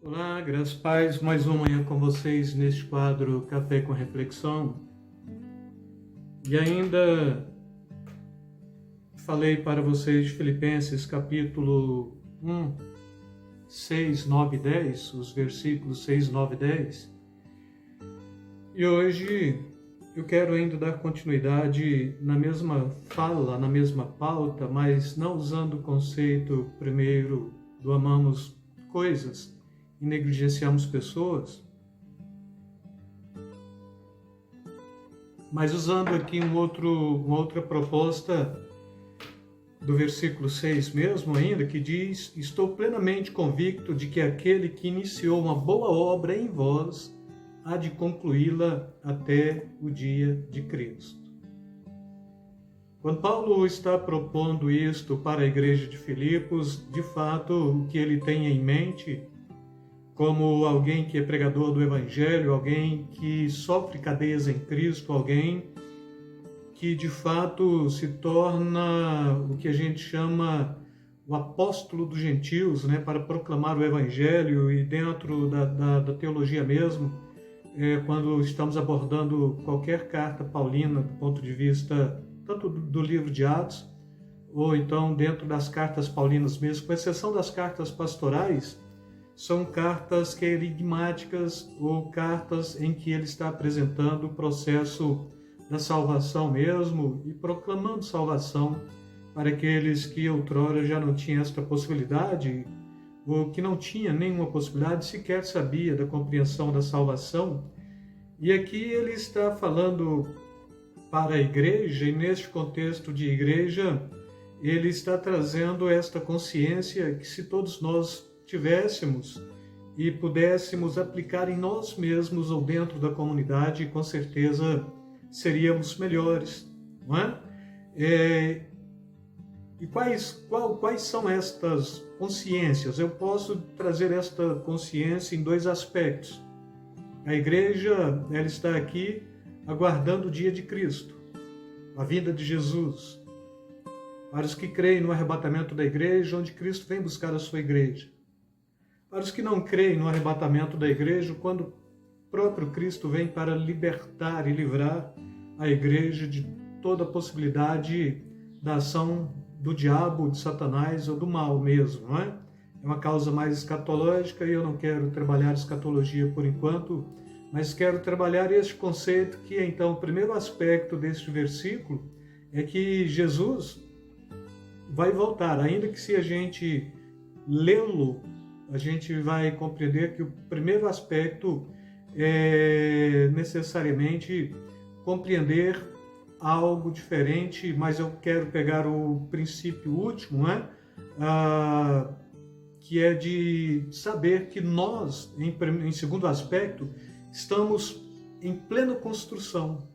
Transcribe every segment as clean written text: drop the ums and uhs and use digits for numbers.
Olá, graças a paz, mais uma manhã com vocês neste quadro Café com Reflexão. E ainda falei para vocês de Filipenses capítulo 1, 6, 9 e 10, os versículos 6, 9 e 10. E hoje eu quero ainda dar continuidade na mesma fala, na mesma pauta, mas não usando o conceito primeiro do amamos coisas e negligenciamos pessoas, mas usando aqui uma outra proposta do versículo 6 mesmo ainda, que diz: estou plenamente convicto de que aquele que iniciou uma boa obra em vós há de concluí-la até o dia de Cristo. Quando Paulo está propondo isto para a igreja de Filipos, de fato, o que ele tem em mente, como alguém que é pregador do Evangelho, alguém que sofre cadeias em Cristo, alguém que de fato se torna o que a gente chama o apóstolo dos gentios, né, para proclamar o Evangelho. E dentro da teologia mesmo, quando estamos abordando qualquer carta paulina do ponto de vista tanto do livro de Atos, ou então dentro das cartas paulinas mesmo, com exceção das cartas pastorais, são cartas querigmáticas ou cartas em que ele está apresentando o processo da salvação mesmo e proclamando salvação para aqueles que outrora já não tinham esta possibilidade ou que não tinha nenhuma possibilidade, sequer sabia da compreensão da salvação. E aqui ele está falando para a igreja, e neste contexto de igreja, ele está trazendo esta consciência que se todos nós tivéssemos e pudéssemos aplicar em nós mesmos ou dentro da comunidade, com certeza seríamos melhores, não é? E quais são estas consciências? Eu posso trazer esta consciência em dois aspectos. A igreja, ela está aqui aguardando o dia de Cristo, a vinda de Jesus. Para os que creem no arrebatamento da igreja, onde Cristo vem buscar a sua igreja. Para os que não creem no arrebatamento da igreja, quando o próprio Cristo vem para libertar e livrar a igreja de toda a possibilidade da ação do diabo, de Satanás ou do mal mesmo, não é? É uma causa mais escatológica e eu não quero trabalhar escatologia por enquanto, mas quero trabalhar este conceito que, então, o primeiro aspecto deste versículo é que Jesus vai voltar, ainda que se a gente lê-lo, a gente vai compreender que o primeiro aspecto é necessariamente compreender algo diferente, mas eu quero pegar o princípio último, né? Que é de saber que nós, em segundo aspecto, estamos em plena construção.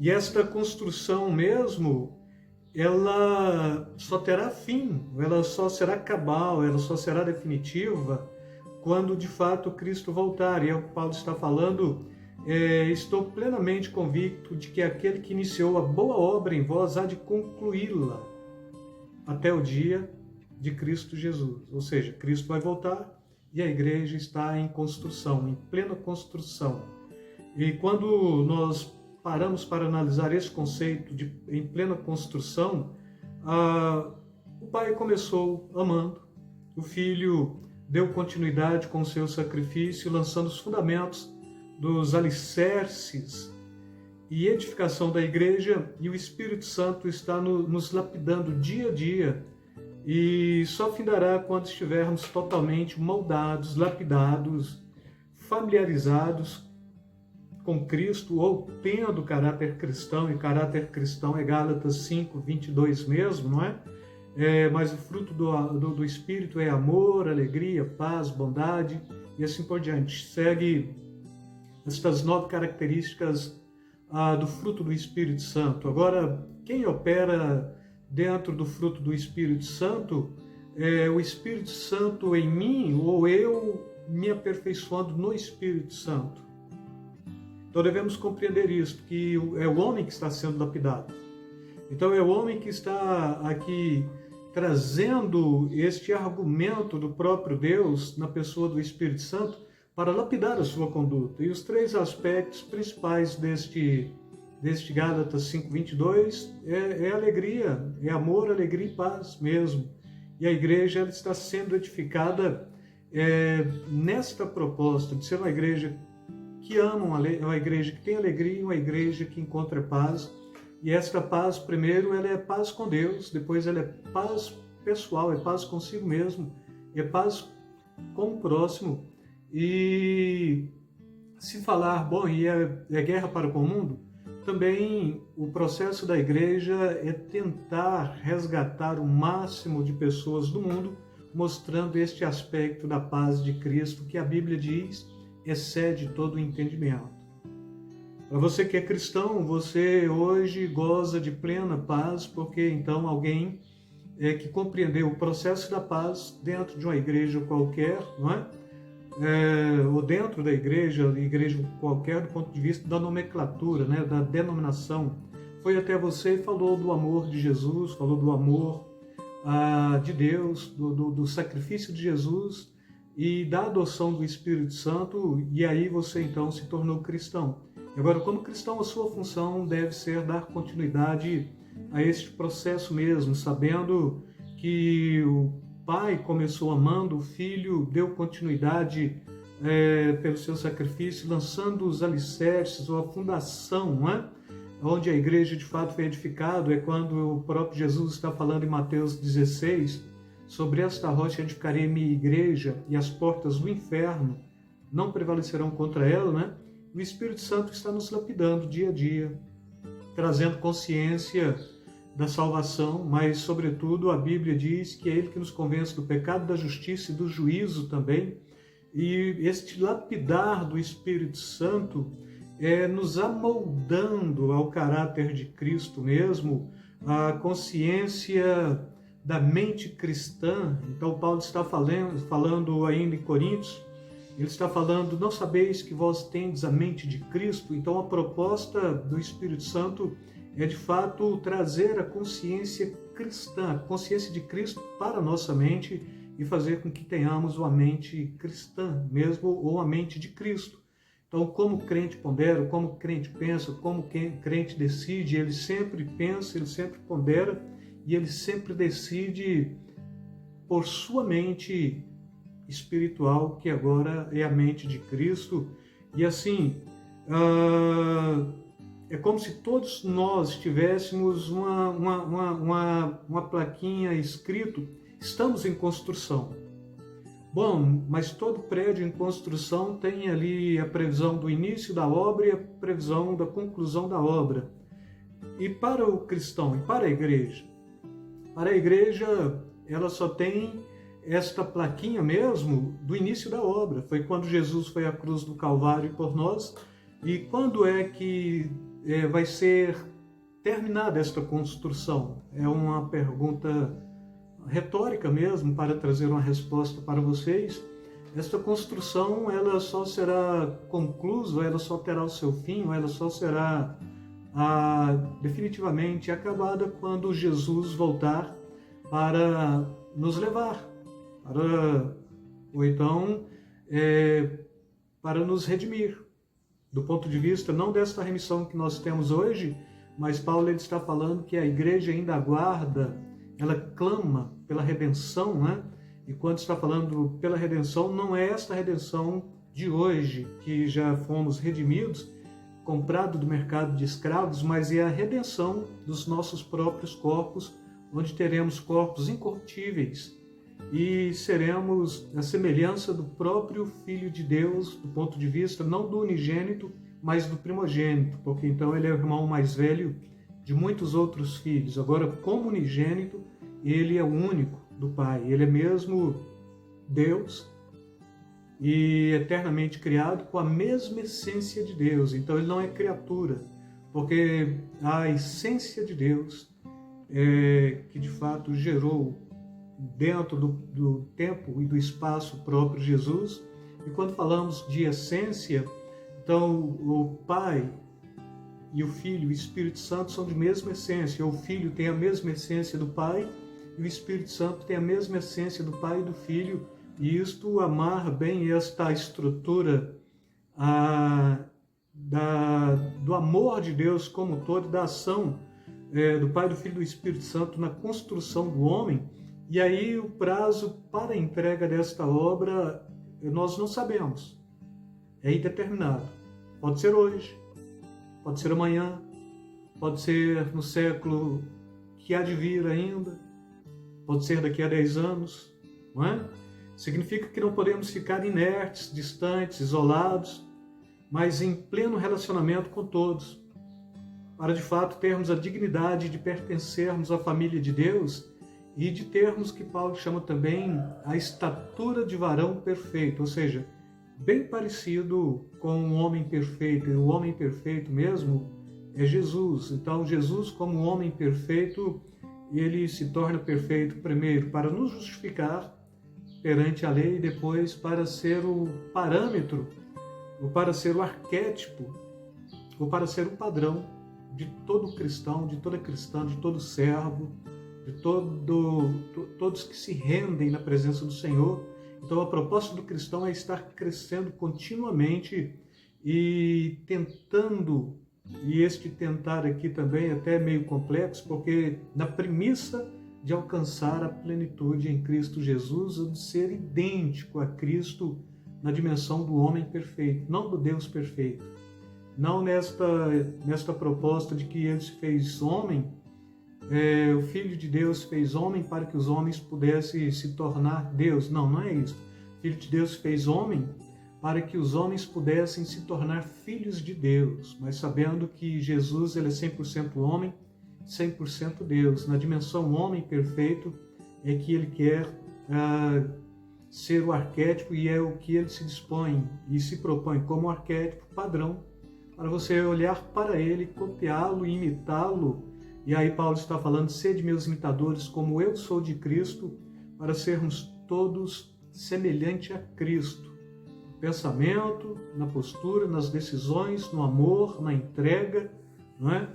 E esta construção mesmo, ela só terá fim, ela só será cabal, ela só será definitiva quando de fato Cristo voltar. E é o que Paulo está falando: estou plenamente convicto de que aquele que iniciou a boa obra em vós há de concluí-la até o dia de Cristo Jesus. Ou seja, Cristo vai voltar e a igreja está em construção, em plena construção. E quando nós paramos para analisar esse conceito de em plena construção, o Pai começou amando, o Filho deu continuidade com o seu sacrifício, lançando os fundamentos dos alicerces e edificação da igreja, e o Espírito Santo está nos lapidando dia a dia, e só findará quando estivermos totalmente moldados, lapidados, familiarizados com Cristo, ou tendo caráter cristão, e caráter cristão é Gálatas 5, 22 mesmo, não é? Mas o fruto do Espírito é amor, alegria, paz, bondade, e assim por diante. Segue estas 9 características do fruto do Espírito Santo. Agora, quem opera dentro do fruto do Espírito Santo é o Espírito Santo em mim, ou eu me aperfeiçoando no Espírito Santo. Então devemos compreender isso, que é o homem que está sendo lapidado. Então é o homem que está aqui trazendo este argumento do próprio Deus na pessoa do Espírito Santo para lapidar a sua conduta. E os três aspectos principais deste Gálatas 5:22 é alegria, é amor, alegria e paz mesmo. E a igreja ela está sendo edificada nesta proposta de ser uma igreja que ama, uma igreja que tem alegria, uma igreja que encontra paz. E esta paz, primeiro, ela é paz com Deus, depois ela é paz pessoal, é paz consigo mesmo, é paz com o próximo. E se falar, bom, e é guerra para com o mundo, também o processo da igreja é tentar resgatar o máximo de pessoas do mundo, mostrando este aspecto da paz de Cristo, que a Bíblia diz excede todo o entendimento. Para você que é cristão, você hoje goza de plena paz, porque então alguém que compreendeu o processo da paz dentro de uma igreja qualquer, não é? Ou dentro da igreja qualquer, do ponto de vista da nomenclatura, né? Da denominação, foi até você e falou do amor de Jesus, falou do amor de Deus, do sacrifício de Jesus e da adoção do Espírito Santo, e aí você então se tornou cristão. Agora, como cristão, a sua função deve ser dar continuidade a este processo mesmo, sabendo que o Pai começou amando, o Filho deu continuidade pelo seu sacrifício, lançando os alicerces ou a fundação, não é? Onde a igreja de fato foi edificada, é quando o próprio Jesus está falando em Mateus 16, sobre esta rocha edificarei minha igreja e as portas do inferno não prevalecerão contra ela, né? O Espírito Santo está nos lapidando dia a dia, trazendo consciência da salvação, mas, sobretudo, a Bíblia diz que é Ele que nos convence do pecado, da justiça e do juízo também. E este lapidar do Espírito Santo é nos amoldando ao caráter de Cristo mesmo, a consciência da mente cristã. Então, Paulo está falando ainda em Coríntios, ele está falando, não sabeis que vós tendes a mente de Cristo? Então a proposta do Espírito Santo é de fato trazer a consciência cristã, a consciência de Cristo para a nossa mente e fazer com que tenhamos uma mente cristã mesmo, ou a mente de Cristo. Então, como o crente pondera, como o crente pensa, como o crente decide, ele sempre pensa, ele sempre pondera e ele sempre decide por sua mente espiritual, que agora é a mente de Cristo. E assim, é como se todos nós tivéssemos uma plaquinha escrito, estamos em construção. Bom, mas todo prédio em construção tem ali a previsão do início da obra e a previsão da conclusão da obra. E para o cristão, e para a igreja? Para a igreja, ela só tem esta plaquinha mesmo do início da obra. Foi quando Jesus foi à cruz do Calvário por nós. E quando é que vai ser terminada esta construção? É uma pergunta retórica mesmo, para trazer uma resposta para vocês. Esta construção, ela só será conclusa, ela só terá o seu fim, ela só será definitivamente acabada quando Jesus voltar para nos levar, ou então para nos redimir, do ponto de vista não desta remissão que nós temos hoje, mas Paulo ele está falando que a igreja ainda aguarda, ela clama pela redenção, né? E quando está falando pela redenção, não é esta redenção de hoje, que já fomos redimidos, comprado do mercado de escravos, mas é a redenção dos nossos próprios corpos, onde teremos corpos incorruptíveis e seremos a semelhança do próprio Filho de Deus, do ponto de vista não do unigênito, mas do primogênito, porque então ele é o irmão mais velho de muitos outros filhos. Agora, como unigênito, ele é o único do Pai, ele é mesmo Deus e eternamente criado com a mesma essência de Deus. Então ele não é criatura, porque a essência de Deus que de fato gerou dentro do tempo e do espaço próprio Jesus. E quando falamos de essência, então o Pai e o Filho e o Espírito Santo são de mesma essência. O Filho tem a mesma essência do Pai e o Espírito Santo têm a mesma essência do Pai e do Filho, e isto amarra bem esta estrutura do amor de Deus como um todo, da ação do Pai, do Filho e do Espírito Santo na construção do homem. E aí o prazo para a entrega desta obra nós não sabemos, é indeterminado. Pode ser hoje, pode ser amanhã, pode ser no século que há de vir ainda, pode ser daqui a 10 anos, não é? Significa que não podemos ficar inertes, distantes, isolados, mas em pleno relacionamento com todos, para de fato termos a dignidade de pertencermos à família de Deus e de termos o que Paulo chama também a estatura de varão perfeito, ou seja, bem parecido com um homem perfeito, e o homem perfeito mesmo é Jesus. Então Jesus, como homem perfeito, ele se torna perfeito primeiro para nos justificar perante a lei, e depois para ser o parâmetro, ou para ser o arquétipo, ou para ser o padrão de todo cristão, de toda cristã, de todo servo, de todos que se rendem na presença do Senhor. Então a proposta do cristão é estar crescendo continuamente e tentando, e este tentar aqui também é até meio complexo, porque na premissa de alcançar a plenitude em Cristo Jesus, ou de ser idêntico a Cristo na dimensão do homem perfeito, não do Deus perfeito. Não nesta proposta de que ele se fez homem, o Filho de Deus fez homem para que os homens pudessem se tornar Deus. Não, não é isso. O Filho de Deus fez homem para que os homens pudessem se tornar filhos de Deus, mas sabendo que Jesus ele é 100% homem, 100% Deus. Na dimensão homem perfeito é que ele quer ser o arquétipo, e é o que ele se dispõe e se propõe como arquétipo padrão para você olhar para ele, copiá-lo, imitá-lo. E aí Paulo está falando: sede meus imitadores como eu sou de Cristo, para sermos todos semelhante a Cristo. No pensamento, na postura, nas decisões, no amor, na entrega, não é?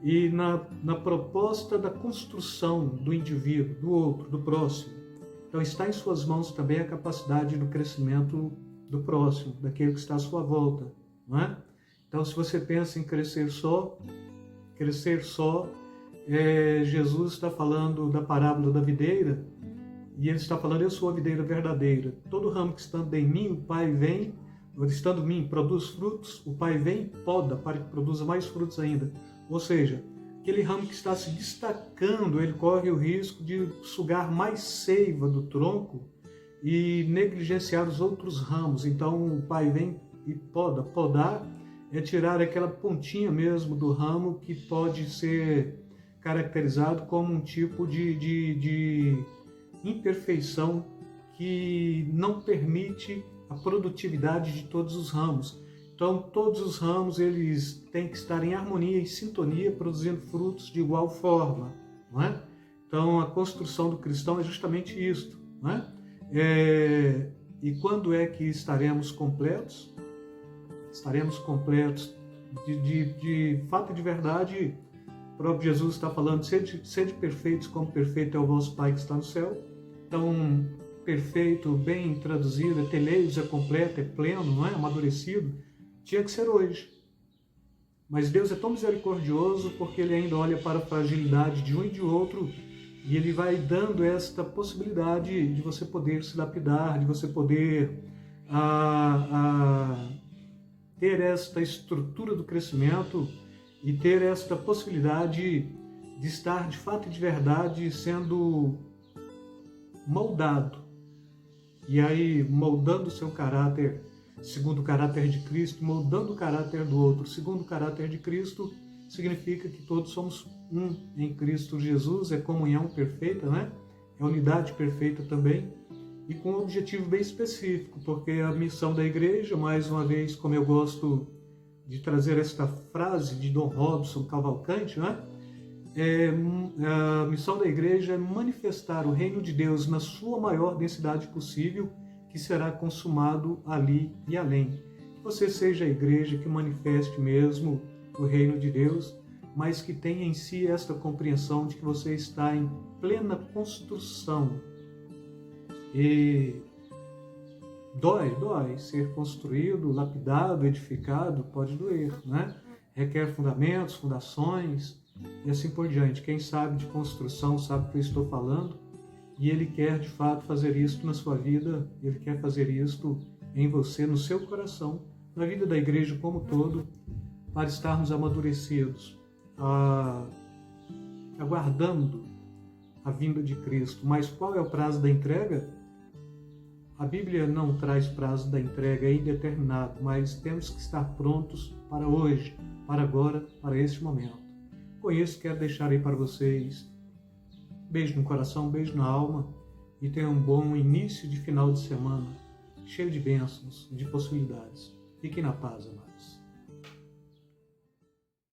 E na proposta da construção do indivíduo, do outro, do próximo. Então está em suas mãos também a capacidade do crescimento do próximo, daquele que está à sua volta, não é? Então se você pensa em crescer só, Jesus está falando da parábola da videira, e ele está falando: eu sou a videira verdadeira. Todo ramo que estando em mim, o Pai vem, estando em mim, produz frutos, o Pai vem e poda para que produza mais frutos ainda. Ou seja, aquele ramo que está se destacando, ele corre o risco de sugar mais seiva do tronco e negligenciar os outros ramos. Então o Pai vem e poda. Podar é tirar aquela pontinha mesmo do ramo que pode ser caracterizado como um tipo de imperfeição que não permite a produtividade de todos os ramos. Então, todos os ramos eles têm que estar em harmonia, em sintonia, produzindo frutos de igual forma, não é? Então, a construção do cristão é justamente isto, não é? E quando é que estaremos completos? Estaremos completos de fato e de verdade. O próprio Jesus está falando: sede perfeitos como perfeito é o vosso Pai que está no céu. Então, perfeito, bem traduzido, é teleios, é completo, é pleno, não é? Amadurecido. Tinha que ser hoje. Mas Deus é tão misericordioso porque Ele ainda olha para a fragilidade de um e de outro, e Ele vai dando esta possibilidade de você poder se lapidar, de você poder ter esta estrutura do crescimento e ter esta possibilidade de estar de fato e de verdade sendo moldado. E aí, moldando o seu caráter segundo o caráter de Cristo, moldando o caráter do outro segundo o caráter de Cristo, significa que todos somos um em Cristo Jesus, é comunhão perfeita, né? É unidade perfeita também, e com um objetivo bem específico, porque a missão da igreja, mais uma vez, como eu gosto de trazer esta frase de Dom Robson Cavalcante, né? A missão da igreja é manifestar o reino de Deus na sua maior densidade possível, que será consumado ali e além. Que você seja a igreja que manifeste mesmo o reino de Deus mas que tenha em si esta compreensão de que você está em plena construção. E dói ser construído, lapidado, edificado, pode doer, né? Requer fundamentos, fundações e assim por diante. Quem sabe de construção sabe o que eu estou falando, e Ele quer de fato fazer isto na sua vida, Ele quer fazer isto em você, no seu coração, na vida da igreja como um todo, para estarmos amadurecidos, aguardando a vinda de Cristo. Mas qual é o prazo da entrega? A Bíblia não traz prazo da entrega, é indeterminado, mas temos que estar prontos para hoje, para agora, para este momento. Com isso, quero deixar aí para vocês beijo no coração, beijo na alma, e tenham um bom início de final de semana, cheio de bênçãos, de possibilidades. Fiquem na paz, amados.